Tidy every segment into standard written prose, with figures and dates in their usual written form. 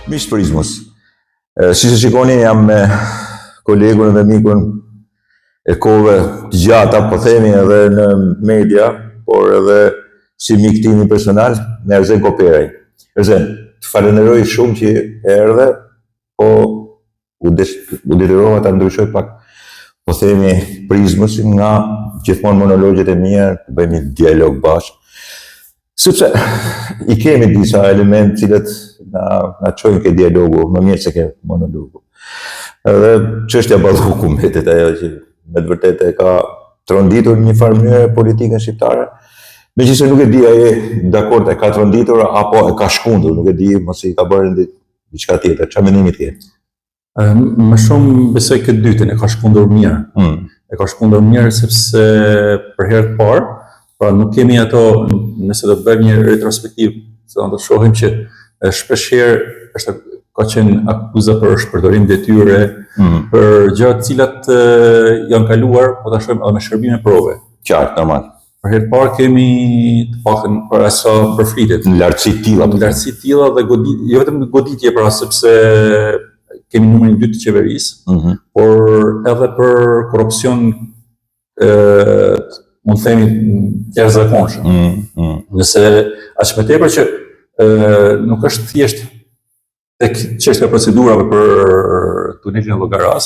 Mish Turizmus. Si se shikoni, jam me kolegun dhe mikun e kohëve të gjata, po themi edhe në media, por edhe si mik timi personal, me Erzen Koperaj. Erzen, të falenderoj shumë që erdhe, po u detyrova ta ndryshoj pak, po themi, prizmusin nga gjithmonë monologjet e mia, të bëjmë një dialog bashkë. Sepse i kemi disa elementë cilët na çojnë ke dialogu, më mirë se ke monologu. Edhe çështja Balluku mbetet ajo që me të vërtetë e ka tronditur një farë mënyrë politikën shqiptare. Megjithëse nuk e di a je dakord e ka tronditur apo e ka shkundur, nuk e di, mos i ka bërë diçka tjetër. Çfarë mendimi ke? Më shumë besoj këtë dytën, e ka shkundur mirë. E ka shkundur mirë sepse për herë të parë, pra nuk kemi ato, nëse do të bëjmë një retrospektiv, se do të shohim që shpeshherë ka qenë akuza për shpërdorim detyre, për gjëra të cilat janë kaluar, po ta shohim edhe me shërbime prove. Qartë, normal. Për herë të parë kemi të paktën për asa përflitet. Në lartësi të tilla. Në lartësi të tilla dhe goditje, jo vetëm goditje, pra sepse kemi numrin 2 të qeverisë, por edhe për korrupsion mund të themi të jashtëzakonshëm. Nëse aq më tepër që nuk është thjesht tek çështja e procedurave për tunelin e Llogaras,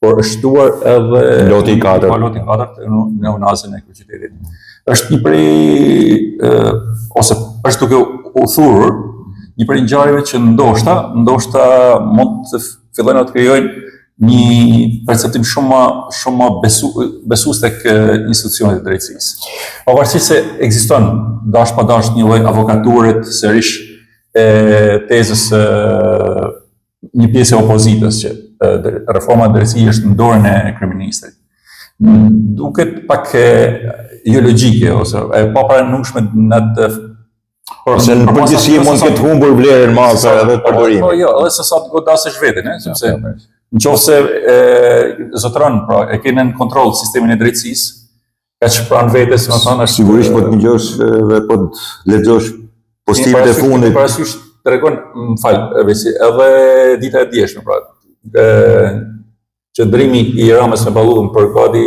por është shtuar edhe loti i 4 në unazën e kryeqytetit. Është një prej ose është duke u thurur një prej ngjarjeve që ndoshta mund të fillojnë të krijojnë një perceptim shumë më besues tek institucionet e drejtësisë. Pavarësisht se ekziston dash pa dash një lloj avokature sërish e tezës një pjesë e opozitës që reforma e drejtësisë është në dorën e kryeministrit. Duket pak jo logjike ose e papranueshme në atë. Se në përgjithësi mund të ketë humbur vlerën madhe edhe të përdorimit. Po jo, edhe se sa të godasësh veten, sepse nëse zotëron, pra e ke në kontroll sistemin e drejtësisë, kaq pranë vetes, më thonë, është sigurisht po të ngjosh dhe po të lexosh postimet e fundit. Parasysh tregon, Vesi, edhe dita e djeshme, pra qëndrimi i Ramës me Ballukun për gati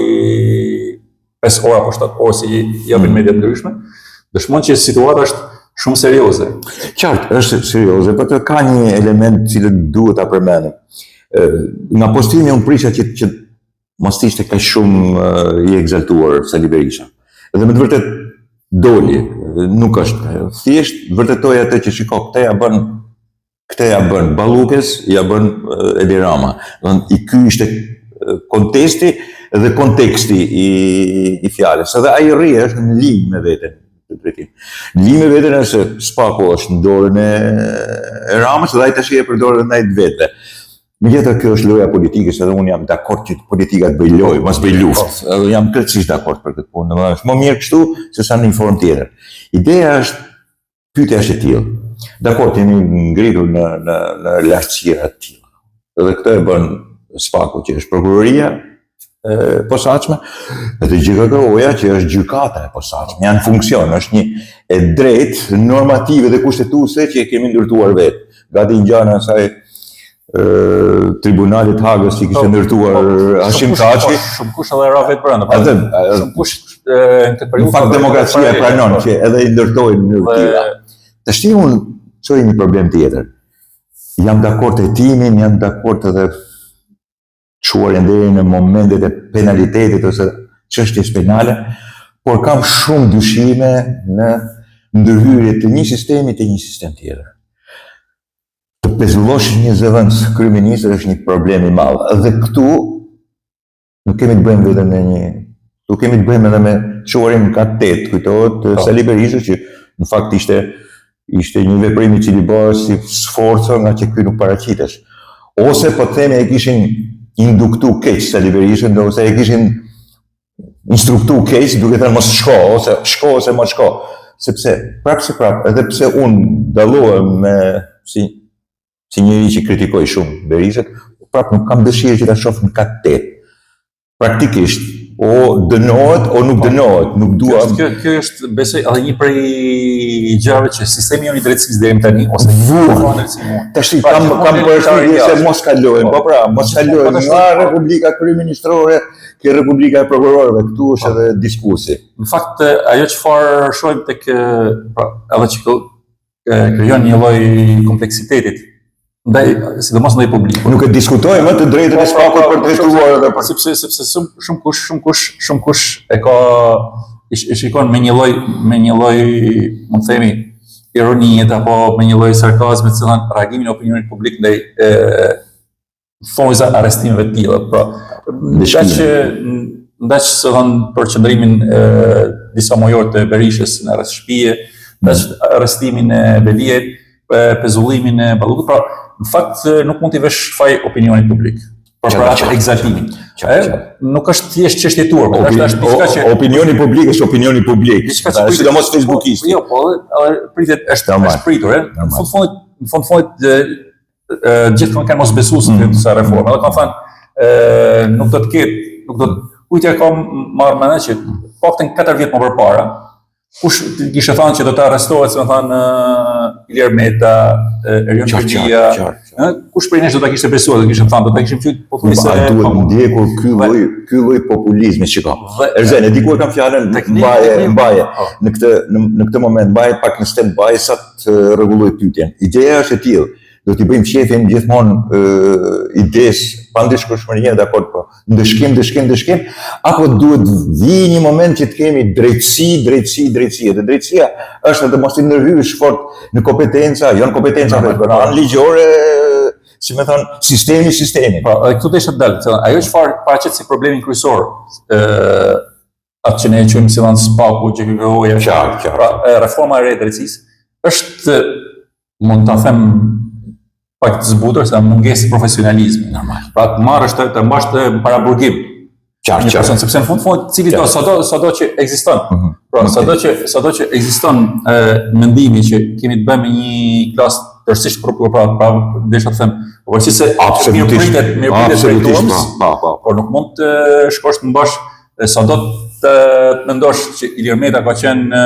5 orë apo 7 orë si japin media të ndryshme, dëshmon që situata është shumë serioze. Qartë, është serioze, por ka një element që duhet ta përmendim. Nga postimi unë prisha që mos ishte kaq shumë i egzaltuar Sali Berisha. Dhe me të vërtet doli, nuk është. Thjesht vërtetoi atë që shiko, këtë ja bën Ballukës, ja bën Edi Rama. I ky ishte kontesti dhe konteksti i fjalës. Edhe ai rri është në linjë me veten. Në linjë me veten është spaku është në dorën e Ramës dhe ai tash e përdor ndaj vetë. Megjithatë kjo është loja politikës, edhe unë jam dakord që politika të bëj lojë, mos bëj luftë. Edhe jam krejtësisht dakord për këtë punë. Është më mirë kështu se sa në një formë tjetër. Ideja është, pyetja është e tillë. Dakord, jemi ngritur në lartësira të tilla. Edhe këtë e bën spaku që është prokuroria e posaçme, edhe GKK-ja që është gjykata e posaçme, janë funksion, është një e drejtë normative dhe kushtetuese që e kemi ndërtuar vetë. Gati ngjana e saj Tribunalit Hagës që kishte ndërtuar Hashim Thaçi. Shumë kush edhe ra vetë brenda. Shumë kush në këtë periudhë. Në fakt demokracia e pranon që edhe i ndërtojnë në mënyrë të tilla. Tash unë çoj një problem tjetër. Jam dakord te timin, jam dakord edhe çuarjen deri në momentet e penalitetit ose çështjes penale, por kam shumë dyshime në ndërhyrje të një sistemi te një sistem tjetër. Të pezullosh një zëvendës kryeministër është një problem i madh. Dhe këtu nuk kemi të bëjmë vetëm me këtu kemi të bëjmë edhe me çuarin ka 8, kujtohet Sali Berisha që në fakt ishte një veprim i cili bëhet si sforco nga që ky nuk paraqitesh. Ose po themi e kishin induktu keq Sali Berisha, ose e kishin instruktu keq duke thënë mos shko ose mos shko. Sepse prapë, edhe pse unë dallohem me si njëri që kritikoj shumë Berishën, prapë nuk kam dëshirë që ta shoh në kat 8. Praktikisht, o dënohet o nuk dënohet, nuk dua. Kjo është besoj edhe një prej gjërave që sistemi jon i drejtësisë deri tani ose Tash kam përshtypjen se mos kalojnë, po pra, mos kalojnë nga Republika Kryeministrore ke Republika e Prokurorëve, këtu është edhe diskursi. Në fakt ajo çfarë shohim tek edhe që krijon një lloj kompleksitetit ndaj sidomos ndaj publikut. Nuk e diskutojmë të drejtën e spakut për të drejtuar edhe për sepse shumë kush e ka i shikon me një lloj mund të themi ironie apo me një lloj sarkazmi të cilën reagimin e opinionit publik ndaj thonjza arrestimeve të tilla. Pra, ndaq se për qëndrimin disa mujor të Berishës në rreth shtëpie, ndaq arrestimin e Veliet, pezullimin e Ballukut, pra në fakt nuk mund t'i vesh faj opinionit publik. Për atë egzaltimin. Nuk është thjesht çështje turpe, është diçka që opinioni publik është opinioni publik. Sidomos facebookistë. Jo, po, pritet është pritur, Në fund fundit gjithmonë kanë mos besues në këto reforma. Edhe kanë thënë nuk do të ketë, kujtja ka marrë mendje që paktën 4 vjet më përpara, kush kishte thënë që do të arrestohet, si më thënë Ilir Meta, Erion Velia, kush prej nesh do ta kishte besuar, do kishte thënë, do ta kishim qyt pothuajse duhet ndjekur ky lloj populizmi që ka. Erzen, e di ku e kam fjalën, mbaje. Në këtë moment mbaje pak në stand-by sa të rregulloj pyetjen. Ideja është e tillë. Do t'i bëjmë qefin gjithmonë ides, pa ndishkueshmëri, dakord, po. Ndëshkim, apo duhet vi një moment që të kemi drejtësi. Dhe drejtësia është të mos i ndërhysh fort në kompetenca, jo në kompetenca anë ligjore, si më thon, sistemi. Po, këtu do ishte dalë, ajo çfarë paraqet si problemin kryesor, atë që ne e quajmë si spaku që kërkoja. Qartë. Pra, reforma e re e drejtësisë është, mund ta them pak të zbutur, se mungesë profesionalizmi. Normal. Pra të marrësh të mbash para burgim. Qartë. Sepse në fund cili do sado që ekziston. Pra sado që ekziston mendimi që kemi të bëjmë një klasë tërësisht pra desha të them, pavarësisht se mirëpritet drejtues, por nuk mund të shkosh të mbash sado të mendosh që Ilir Meta ka qenë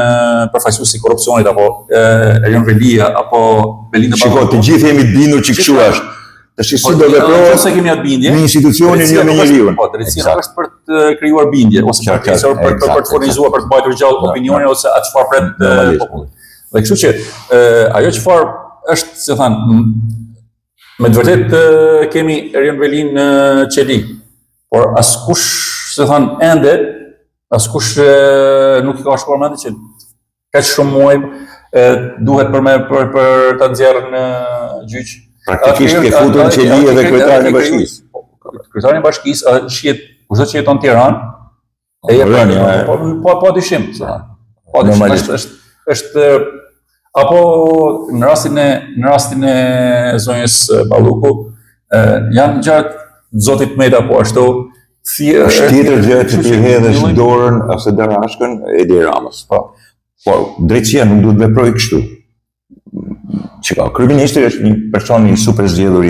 përfaqësues i korrupsionit apo Erion Velia apo Belinda Shiko, të gjithë jemi të bindur që kështu është. Tash si do veprohet se kemi atë bindje. Në institucionin jo me njeriu. Po, drejtësia nuk është për të krijuar bindje ose për të furnizuar për të mbajtur gjallë opinionin ose atë çfarë pret populli. Dhe kështu që ajo çfarë është, si thënë, me të vërtetë kemi Erion Velin në qeli, por askush, si thënë, ende askush nuk i ka shkuar mendje që kaq shumë muaj duhet për ta nxjerrë në gjyq. Praktikisht ke futur në qeli edhe kryetarin e bashkisë. Kryetarin e bashkisë shihet kushdo që jeton në Tiranë, po dyshim, është apo në rastin e zonjës Balluku janë gjatë zotit Meta po ashtu. Është tjetër gjë që ti hedhësh dorën ose Darashkën Edi Ramës. Po, drejtësia nuk duhet veprojë kështu. Çka, kryeministri është një person i super zgjedhur i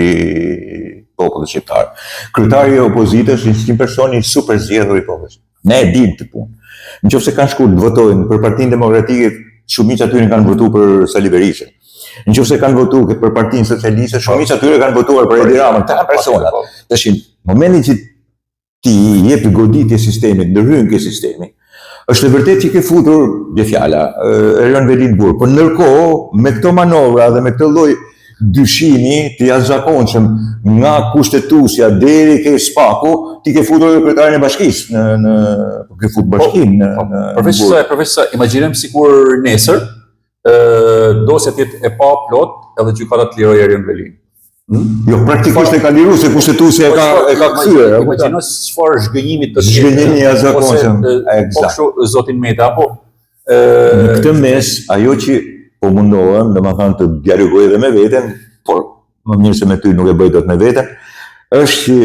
popullit shqiptar. Kryetari i opozitës është një person i super zgjedhur i popullit. Ne e dim këtë punë. Nëse kanë shkuar të votojnë për Partinë Demokratike, shumica atyre kanë votuar për Sali Berishën. Nëse kanë votuar për Partinë Socialiste, shumica atyre kanë votuar për Edi Ramën. Këta persona. Tash në momentin që ti jep goditje sistemit, ndërhyn ke sistemi, është e vërtetë që ke futur dhe fjala Erion Velin burg, por ndërkohë me këto manovra dhe me këtë lloj dyshimi të jashtëzakonshëm nga kushtetuesja deri ke spaku, ti ke futur kryetarin e bashkisë në ke futur bashkinë në përveç sa imagjinojmë sikur nesër dosja të jetë e pa plot edhe gjykata të lirojë Erion Velin. Jo, praktikisht e ka liruar se kushtetuesja e ka kthyer. Imagjino çfarë zhgënjimi të zhgënjimi i jashtëzakonshëm. Po kështu zotin Meta apo në këtë mes ajo që po mundohem, domethënë të dialogoj edhe me veten, por më mirë se me ty nuk e bëj dot me veten, është që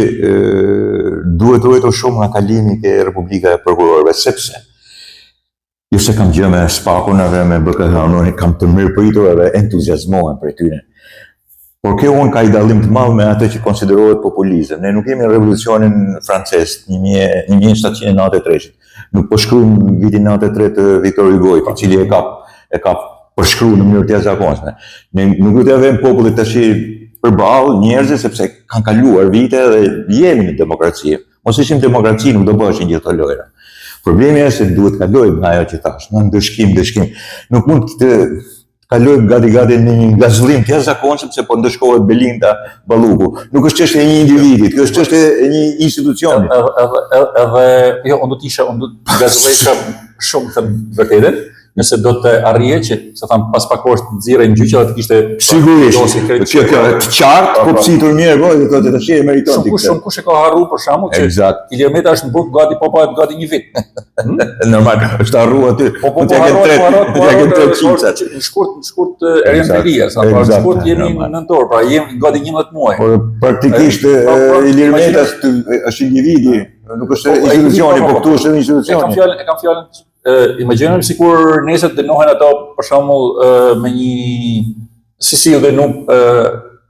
duhet ruajtur shumë nga kalimi ke Republika e Prokurorëve, sepse jo se kam gjë me spakun edhe me BKH-n, kam të mirëpritur edhe entuziazmohem për tyre. Por kjo unë ka i dallim të madh me atë që konsiderohet populizëm. Ne nuk kemi revolucionin francez 1793. Nuk po shkruajmë vitin 93 të Victor Hugo, i cili e ka përshkruar në mënyrë të jashtëzakonshme. Ne nuk do të avem popullit tash përballë njerëzve sepse kanë kaluar vite dhe jemi në demokraci. Mos ishim demokraci, nuk do bëshin gjithë këto lojra. Problemi është se duhet kalojmë nga ajo që thash, në ndëshkim. Nuk mund të kalojmë gati në një gazullim të jashtëzakonshëm se po ndëshkohet Belinda Balluku. Nuk është çështje e një individi, kjo është çështje e një institucioni. Edhe jo, unë do të gazullesha shumë të vërtetën, nëse do të arrije që, se tham, pas pak orë të nxirrej në gjyqe dhe të kishte sigurisht, kjo të qartë, po psitur mirë, po dhe të tash e meriton ti. Shumë kush e ka harruar për shkakun që Ilir Meta është në burg gati po bëhet gati një vit. Normal, është harruar aty. Po t'ja kem tre çimcat. Në shkurt erën Belia, sa po në shkurt jemi në nëntor, pra jemi gati 11 muaj. Por praktikisht Ilir Meta është individi, nuk është institucioni, po këtu është institucioni. E kam fjalën imagjinojmë sikur nesër dënohen ato për shembull me një si dhe nuk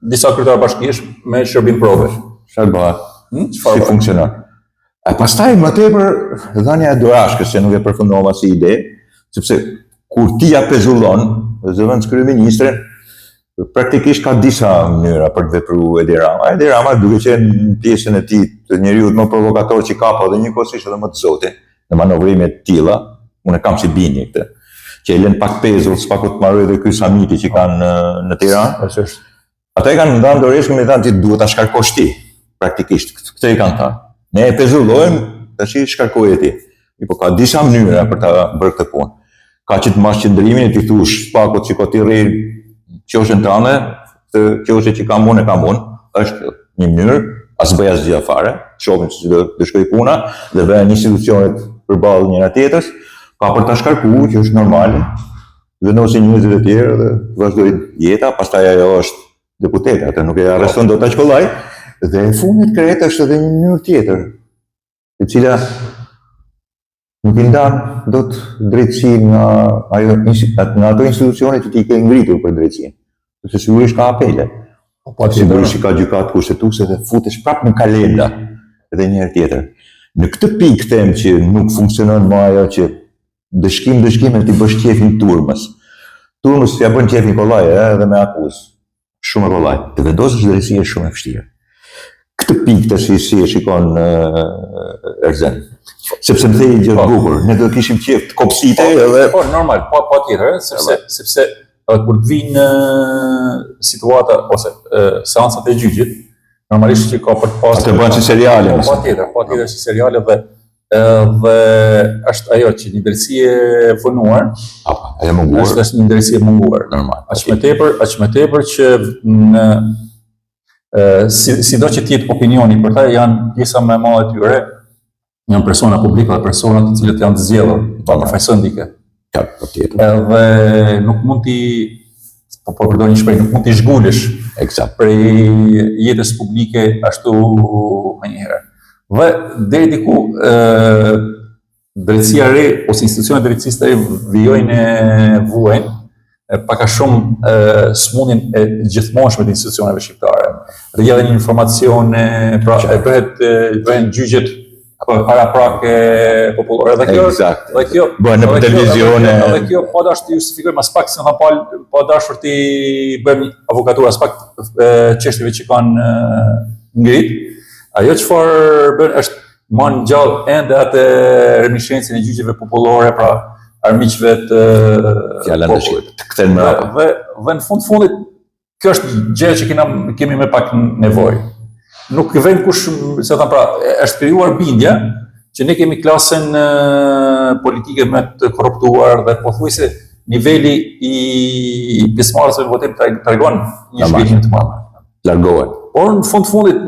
disa kryetarë bashkiesh me shërbim prove. Çfarë bëhet? Si funksionon? E pastaj më tepër dhënia e dorashkës, që nuk e përfundova si ide, sepse kur ti ja pezullon zëvendës kryeministrin, praktikisht ka disa mënyra për të vepruar Edi Rama. Edi Rama duke qenë pjesën e tij të njeriu më provokator që ka, po dhe njëkohësisht edhe më të zotit në manovrime të tilla. Unë kam si bindje këtë, që e lën pak pezull, s'paku të marrë edhe ky samiti që kanë në Tiranë. Ata i kanë ndarë dorëshkën me thënë ti duhet ta shkarkosh ti, praktikisht. Këtë i kanë thënë. Ne e pezullojmë, tash i shkarkojë ti. Po ka disa mënyra për ta bërë këtë punë. Ka që të marrësh qendrimin e ti thush, pakut që ti rri qoshën tënde, të qoshë që kam unë, është një mënyrë, as bëj asgjë fare, shohim se do shkoj puna dhe vjen institucionet përballë njëra tjetrës. Ka për ta shkarkuar, që është normale, vënosin njerëzit e tjerë dhe vazhdojnë jeta, pastaj ajo është deputete, atë nuk e arreston dot aq kollaj, dhe në fundit kreta është edhe një mënyrë tjetër, e cila nuk i ndan dot drejtësinë nga ato institucione që ti ke ngritur për drejtësinë. Sepse sigurisht ka apele. Po sigurisht ka gjykatë kushtetuese dhe futesh prapë në kalenda edhe një herë tjetër. Në këtë pikë them që nuk funksionon më ajo që dëshkim e ti bësh qefin turmës. Turmës t'ja bën qefin kollaj edhe me akuzë. Shumë e kollaj. Të vendosësh drejtësi është shumë e vështirë. Këtë pikë të si e shikon Erzen. Sepse më thej gjë bukur, ne do të kishim qef të kopsite edhe... Po, normal, po tjetër, sepse kur të vinë situata ose seansat e gjyqit, normalisht që ka për të pasur... Atë bënë si seriale. Po tjetër si seriale dhe është ajo që një drejtësi e vënuar, është një drejtësi e munguar. Aq më tepër që sido që tjetë opinioni për ta, janë pjesa më e madhe tyre, janë persona publike dhe persona të cilët janë të zgjedhur, pa përfaqëson dike. Edhe nuk mund t'i përdor një shprehje, nuk mund t'i zhgulesh prej jetës publike ashtu menjëherë. Dhe deri diku drejtësia re ose institucionet drejtësisë të re vijojnë e vuajnë pak a shumë smundjen e gjithmoshme të institucioneve shqiptare. Rrjedhin një informacion, pra e bëhen gjyqet paraprake popullore. Dhe kjo bëhen në televizione. Dhe kjo po dash të justifikojmë as pak, se po dashur të bëjmë avokaturë as pak çështjeve që kanë ngrit. Ajo çfarë bën është man gjallë ende atë reminiscencën e gjyqeve popullore, pra armiqve të popullit. Të kthen më rapa. Dhe në fundit, kjo është gjë që kemi me pak nevojë. Nuk vjen kush, se ta pra, është krijuar bindja që ne kemi klasën politike më të korruptuar dhe pothuajse niveli i pjesëmarrësve në votim tregon një zhvillim të madh. Largohen. Por në fundit,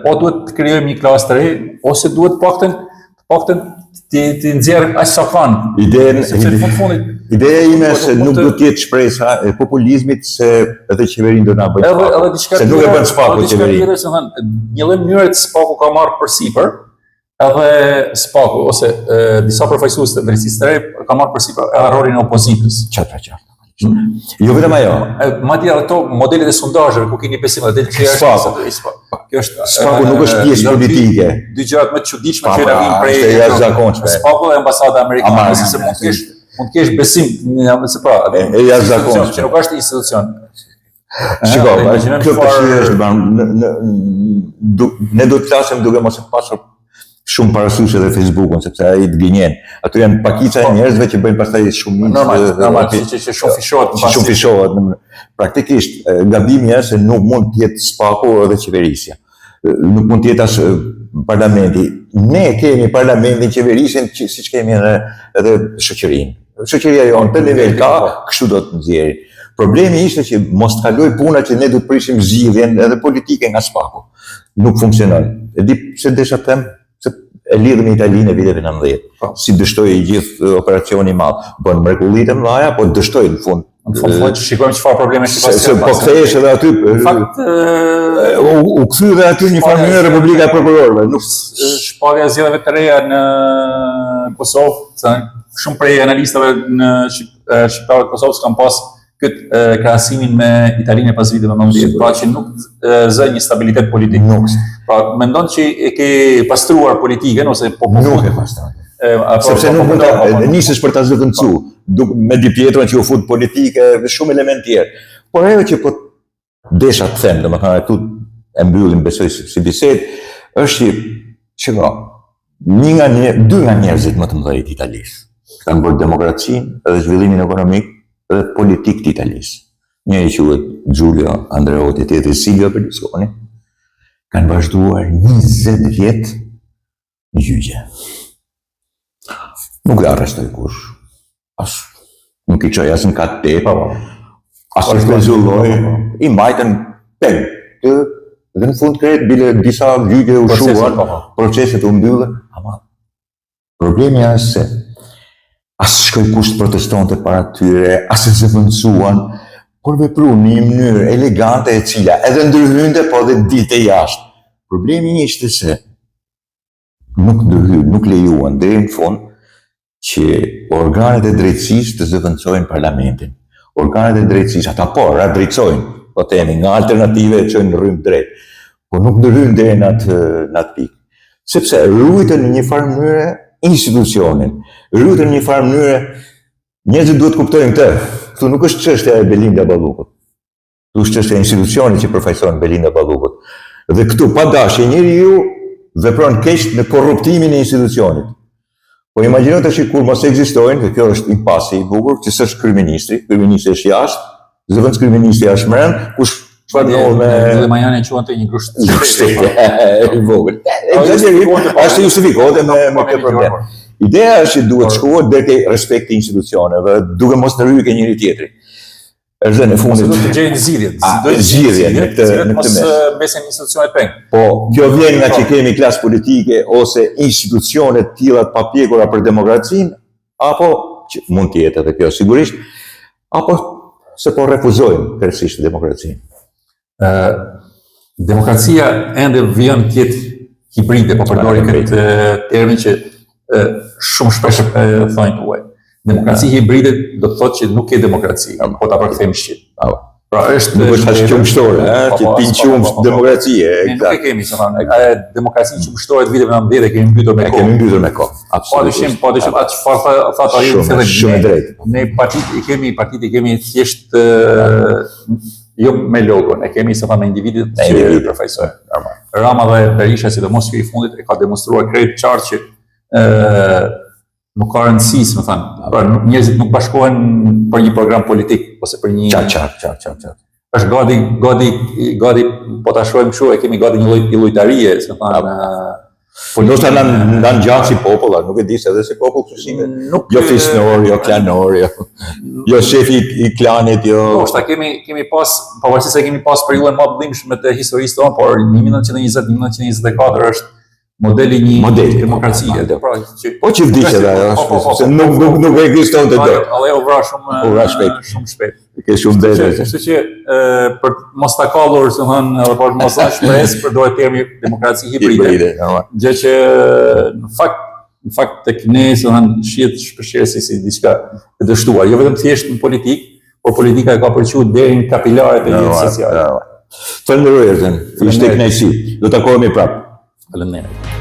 o duhet të krijojmë një klasë të re, ose duhet paktën të nxjerrim aq sa kanë. Ideja ime se nuk do të jetë shpresa e populizmit se edhe qeverinë do na bëjë spaku. Se nuk e bën spaku qeverinë. Një lloj mënyre të spaku ka marrë përsipër, edhe spaku ose disa përfaqësues të drejtësisë së re ka marrë përsipër edhe rolin e opozitës. Qartë. Jo vetëm ajo. Madje ato modelet e sondazheve ku keni besim edhe që kjo është Spaku nuk është pjesë politike. Dy gjërat më të çuditshme që Pa, na vijnë prej është e jashtëzakonshme. Spaku dhe ambasada amerikane, se mund të kesh besim se pra, E jashtëzakonshme. që nuk është institucion. Shiko, imagjinojmë kjo çfarë- përshirë është ne do të flasim duke mos e pasur shumë parasysh edhe Facebookun, sepse ai të gënjen. Ato janë pakica e njerëzve që bëjnë pastaj shumë Normal, që shumë fishohet që shumë fishohet. Praktikisht, gabimi është se nuk mund të jetë spaku edhe qeverisja. Nuk mund të jetë as parlamenti. Ne kemi parlamentin, qeverisjen, siç kemi edhe shoqërinë. Shoqëria jonë të nivel ka, kështu do të nxjerrë. Problemi ishte që mos të kaloj puna që ne do të prishim zgjidhjen edhe politike nga spaku. Nuk funksionon. E di pse desha të them, se e lidhëm Italinë e viteve 90. Si dështoi i gjithë operacioni i madh. Bën mrekullitë më dhaja, po dështoi në fund. Në fund shikojmë çfarë probleme Se po kthehesh edhe aty. Fakt U kthy edhe aty një farë mënyrë Republika e Prokurorëve. Nuk shpallja e zgjedhjeve të reja në Kosovë, shumë prej analistëve në shqiptarët e Kosovës kanë pas këtë krahasimin me Italinë pas viteve 90, pra që nuk zë një stabilitet politik. Nuk. Pra mendon që e ke pastruar politikën ose po nuk e pastruar. Sepse nuk mund të nisesh për ta zëvendësuar, me Di Pietron që u fut politike dhe shumë elementë tjerë. Por ajo që po desha të them, domethënë këtu e mbyllim besoj si bisedë, është që dy nga njerëzit më të mëdhenj të Italisë kanë bërë demokracinë edhe zhvillimin ekonomik dhe politik të Italisë. Njëri quhet Giulio Andreotti, tjetri Silvio Berlusconi, kanë vazhduar 20 vjet në gjyqe. Nuk e arrestoi kush. Nuk i çoi as në kat tepa, as i klauzulloi, i mbajtën peng. Dhe në fund kreet bile disa gjyqe u shuan, proceset u mbyllën, ama problemi është se as shkoj kush të protestonte para tyre, as e zëvendësuan, por vepru në një mënyrë elegante e cila edhe ndërhynte, po edhe dilte jashtë. Problemi ishte se nuk ndërhyn, nuk lejuan deri në fund që organet e drejtësisë të zëvendësojnë parlamentin. Organet e drejtësisë, ata drejtsojnë, po themi, nga alternative e çojnë në rrymë drejt, po nuk ndërhyn deri në atë pikë. Sepse ruajtën në një farë mënyrë institucionin, ruajtën në një farë mënyrë, njerëzit duhet kuptojnë këtë. Këtu nuk është çështja e Belinda Ballukut. Këtu është çështja e institucionit që përfaqëson Belinda Ballukut. Dhe këtu pa dashje njeriu vepron keq në korruptimin e institucionit. Po imagjino tash kur mos ekzistojnë, dhe kjo është impasi i bukur, që s'është kryeministri është jashtë, zëvendës kryeministri është brenda, kush çfarë ndodh me dhe Majani quante një grusht i vogël. Është justifikohet me këtë problem. Ideja është që duhet shkohet deri te respekti i institucioneve, duke mos të rryke njëri tjetri. Është dhe në fundit do të gjejnë zgjidhjen. Zgjidhjen në këtë mos besin institucionet peng. Po, kjo vjen nga që kemi klasë politike ose institucione të tilla të papjekura për demokracinë, apo që mund të jetë edhe kjo sigurisht, apo se po refuzojnë kërkesisht demokracinë. Demokracia ende vjen të jetë hibride, po përdori këtë termin që shumë shpesh thonë tuaj. Demokraci hibride do të thotë që nuk ke demokraci, po ta përkthejmë shqip. Pra është nuk është as qumshtore, që ti qumsh demokracie. Ne nuk e kemi, se thonë, demokraci qumshtore të viteve 90 e kemi mbytur me kohë. Kemi mbytur me kohë. Absolutisht. Po dyshim atë çfarë thotë ai në fillim. Shumë drejt. Ne partitë i kemi thjesht jo me logon, e kemi se thonë me individët që përfaqësojnë. Normal. Rama dhe Berisha, sidomos ky i fundit, e ka demonstruar krejt qartë që nuk ka rëndësi, më thënë, pra njerëzit nuk bashkohen për një program politik, ose për një... Qartë. është gati, po ta shohim kështu, e kemi gati një lloj pillojtarie, më thënë... Ndoshta na ngjan si popull, nuk e di se edhe si popull kështu. Jo fisnor, jo klanor, jo shefi i klanit, jo... Ndoshta kemi pas, pavarësisht se kemi pas periudhën më të dhimbshme të historisë tonë, por 1920-1924 është modeli një demokracie. Po që vdiqe dhe ajo, se nuk ekziston të do. Ale u vra shumë shpejt. Ke shumë drejtë. Kështu që për mos ta kallur, se thënë, edhe për mos ta shpresë, përdoret termi demokraci hibride. Gjë që në fakt tek ne, se thënë, shihet shpeshherë si diçka e dështuar, jo vetëm thjesht në politikë, por politika e ka përqu deri në kapilaret e jetës sociale. Falenderoj Erten, ishte kënaqësi. Do takohemi prapë. Faleminderit.